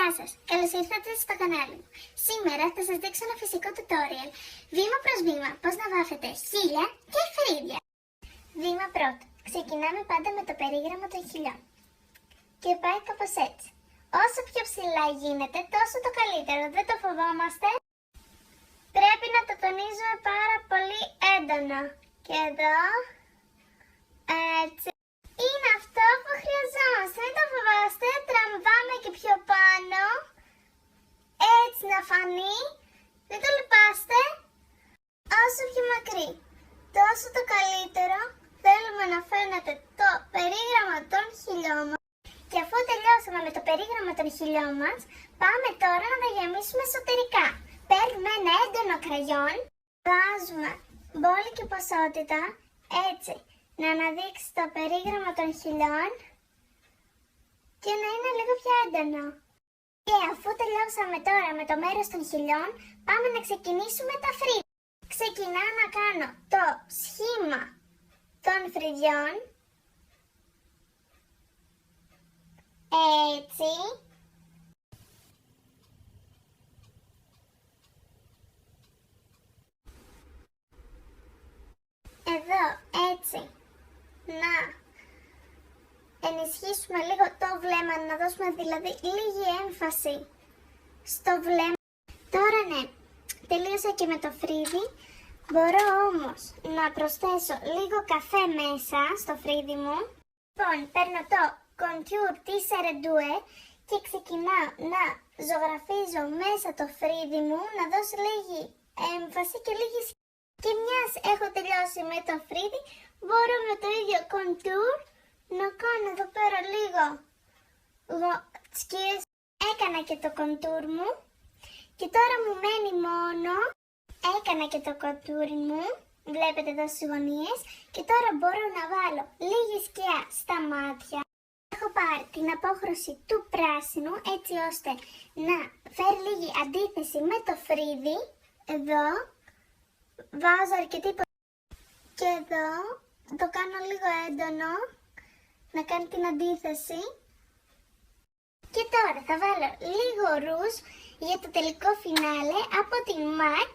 Γεια σας, καλώς ήρθατε στο κανάλι μου. Σήμερα θα σας δείξω ένα φυσικό tutorial, βήμα προς βήμα, πώς να βάφετε χείλια και φρύδια. Βήμα πρώτο, ξεκινάμε πάντα με το περίγραμμα των χειλιών. Και πάει κάπως έτσι. Όσο πιο ψηλά γίνεται, τόσο το καλύτερο, δεν το φοβόμαστε. Πρέπει να το τονίζουμε πάρα πολύ έντονα. Και εδώ, έτσι. Είναι αυτό που χρειαζόμαστε, μην το φοβάστε, τραμβάμε και πιο πάνω, έτσι να φανεί, δεν το λυπάστε, όσο πιο μακρύ, τόσο το καλύτερο. Θέλουμε να φαίνεται το περίγραμμα των χειλιών μας και αφού τελειώσαμε με το περίγραμμα των χειλιών μας, πάμε τώρα να τα γεμίσουμε εσωτερικά. Παίρνουμε ένα έντονο κραγιόν, βάζουμε μπόλικη ποσότητα, έτσι, να αναδείξει το περίγραμμα των χειλιών και να είναι λίγο πιο έντονο. Και αφού τελειώσαμε τώρα με το μέρος των χειλιών, πάμε να ξεκινήσουμε τα φρύδια. Ξεκινάω να κάνω το σχήμα των φρυδιών, έτσι. Εδώ, έτσι. Να ενισχύσουμε λίγο το βλέμμα, να δώσουμε δηλαδή λίγη έμφαση στο βλέμμα. Τώρα ναι, τελείωσα και με το φρύδι, μπορώ όμως να προσθέσω λίγο καφέ μέσα στο φρύδι μου. Λοιπόν, παίρνω το contour της Arendue και ξεκινάω να ζωγραφίζω μέσα το φρύδι μου, να δώσω λίγη έμφαση και λίγη σχέση. Και μιας έχω τελειώσει με το φρύδι, μπορώ με το ίδιο contour να κάνω εδώ πέρα λίγο σκιές. Έκανα και το contour μου και τώρα μου μένει μόνο, έκανα και το contour μου, βλέπετε εδώ στις γωνίες, και τώρα μπορώ να βάλω λίγη σκιά στα μάτια. Έχω πάρει την απόχρωση του πράσινου έτσι ώστε να φέρει λίγη αντίθεση με το φρύδι, εδώ. Βάζω αρκετή και εδώ το κάνω λίγο έντονο, να κάνει την αντίθεση. Και τώρα θα βάλω λίγο ρουζ για το τελικό φινάλε από την MAC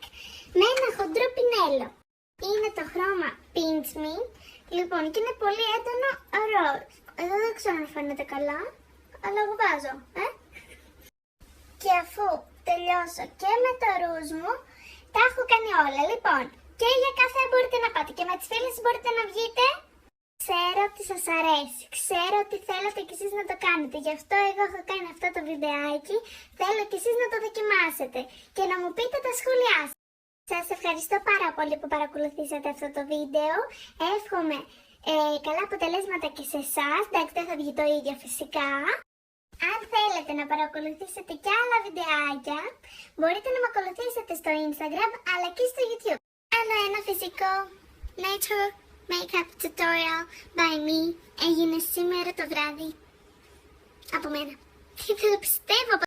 με ένα χοντρό πινέλο. Είναι το χρώμα Pinch Me, λοιπόν, και είναι πολύ έντονο ροζ. Εδώ δεν ξέρω αν φαίνεται καλά, αλλά εγώ βάζω, Και αφού τελειώσω και με το ρουζ μου, τα έχω κάνει όλα. Λοιπόν, και για καφέ μπορείτε να πάτε και με τις φίλες μπορείτε να βγείτε. Ξέρω ότι σας αρέσει, ξέρω ότι θέλετε κι εσείς να το κάνετε. Γι' αυτό εγώ έχω κάνει αυτό το βιντεάκι. Θέλω κι εσείς να το δοκιμάσετε και να μου πείτε τα σχόλιά σας. Σας ευχαριστώ πάρα πολύ που παρακολουθήσατε αυτό το βίντεο. Εύχομαι καλά αποτελέσματα και σε εσάς. Εντάξει, δεν θα βγει το ίδιο φυσικά. Αν θέλετε να παρακολουθήσετε και άλλα βιντεάκια, μπορείτε να με ακολουθήσετε στο Instagram αλλά και στο YouTube. Άλλο ένα φυσικό nature makeup tutorial by me έγινε σήμερα το βράδυ από μένα. Τι δεν το πιστεύω.